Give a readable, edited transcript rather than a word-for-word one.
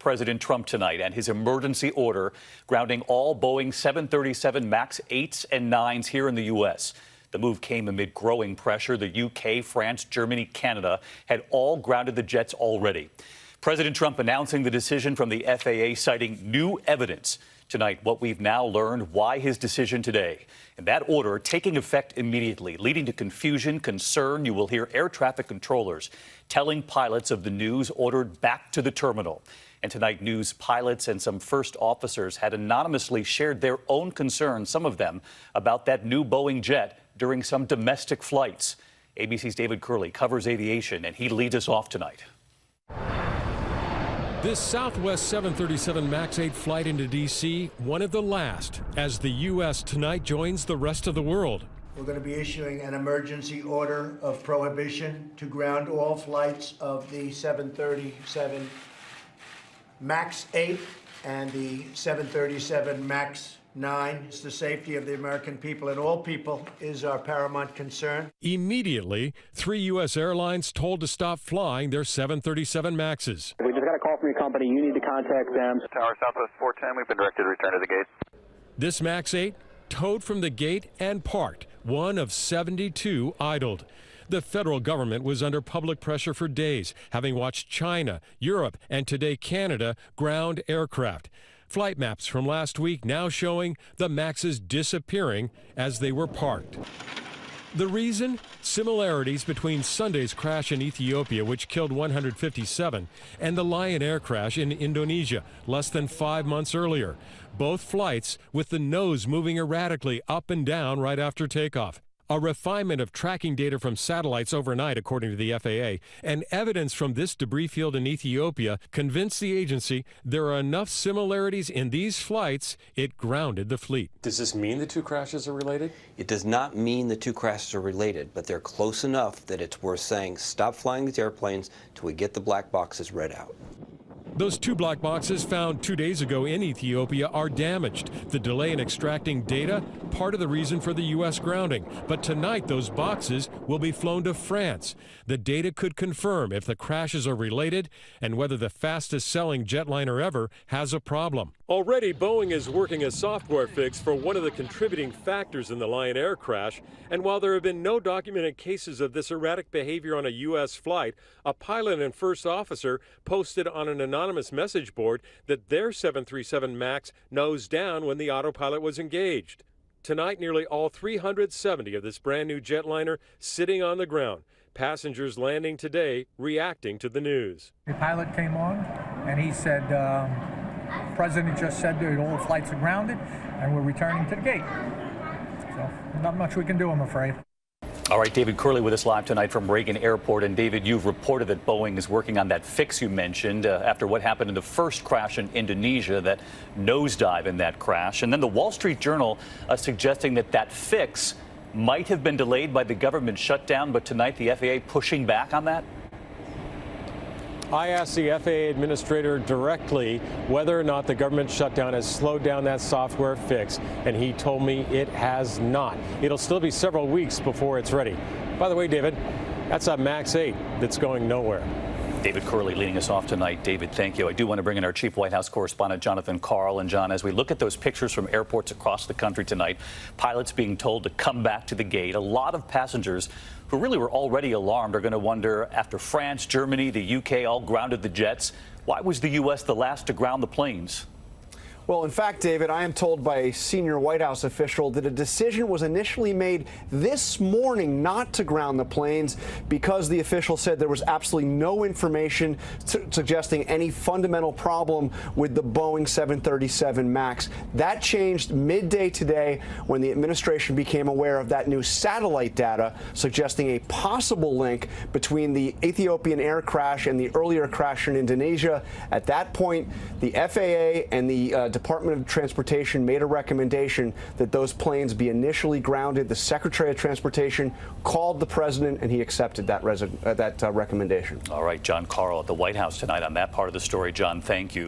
President Trump tonight and his emergency order grounding all Boeing 737 MAX 8s and 9s here in the U.S. The move came amid growing pressure. The UK, France, Germany, Canada had all grounded the jets already. President Trump announcing the decision from the FAA, citing new evidence. Tonight, what we've now learned, why his decision today. And that order taking effect immediately, leading to confusion, concern. You will hear air traffic controllers telling pilots of the news ordered back to the terminal. And tonight, news pilots and some first officers had anonymously shared their own concerns, some of them, about that new Boeing jet during some domestic flights. ABC's David Curley covers aviation, and he leads us off tonight. This Southwest 737 MAX 8 flight into D.C., one of the last, as the U.S. tonight joins the rest of the world. We're going to be issuing an emergency order of prohibition to ground all flights of the 737 MAX 8 and the 737 MAX 9. It's the safety of the American people and all people is our paramount concern. Immediately, 3 U.S. airlines told to stop flying their 737 MAXs. We just got a call from your company. You need to contact them. Tower Southwest 410, we've been directed to return to the gate. This MAX 8 towed from the gate and parked, one of 72 idled. The federal government was under public pressure for days, having watched China, Europe, and today Canada ground aircraft. Flight maps from last week now showing the MAXs disappearing as they were parked. The reason? Similarities between Sunday's crash in Ethiopia, which killed 157, and the Lion Air crash in Indonesia less than 5 months earlier. Both flights with the nose moving erratically up and down right after takeoff. A refinement of tracking data from satellites overnight, according to the FAA, and evidence from this debris field in Ethiopia convinced the agency there are enough similarities in these flights it grounded the fleet. Does this mean the two crashes are related? It does not mean the two crashes are related, but they're close enough that it's worth saying stop flying these airplanes till we get the black boxes read out. Those 2 black boxes found 2 days ago in Ethiopia are damaged. The delay in extracting data, part of the reason for the U.S. grounding. But tonight, those boxes will be flown to France. The data could confirm if the crashes are related and whether the fastest-selling jetliner ever has a problem. Already, Boeing is working a software fix for one of the contributing factors in the Lion Air crash. And while there have been no documented cases of this erratic behavior on a U.S. flight, a pilot and first officer posted on an anonymous message board that their 737 MAX nosed down when the autopilot was engaged. Tonight, nearly all 370 of this brand new jetliner sitting on the ground. Passengers landing today reacting to the news. The pilot came on and he said, President just said that all the flights are grounded and we're returning to the gate. So not much we can do, I'm afraid. All right, David Curley with us live tonight from Reagan Airport. And David, you've reported that Boeing is working on that fix you mentioned after what happened in the first crash in Indonesia, that nosedive in that crash. And then the Wall Street Journal suggesting that that fix might have been delayed by the government shutdown, but tonight the FAA pushing back on that? I asked the FAA administrator directly whether or not the government shutdown has slowed down that software fix, and he told me it has not. It'll still be several weeks before it's ready. By the way, David, that's a MAX 8 that's going nowhere. David Curley leading us off tonight. David, thank you. I do want to bring in our chief White House correspondent, Jonathan Karl. And John, as we look at those pictures from airports across the country tonight, pilots being told to come back to the gate, a lot of passengers who really were already alarmed are going to wonder, after France, Germany, the UK all grounded the jets, why was the U.S. the last to ground the planes? Well, in fact, David, I am told by a senior White House official that a decision was initially made this morning not to ground the planes because the official said there was absolutely no information suggesting any fundamental problem with the Boeing 737 MAX. That changed midday today when the administration became aware of that new satellite data suggesting a possible link between the Ethiopian air crash and the earlier crash in Indonesia. At that point, the FAA and the Department of Transportation made a recommendation that those planes be initially grounded. The Secretary of Transportation called the president, and he accepted that recommendation. All right, John Karl at the White House tonight on that part of the story. John, thank you.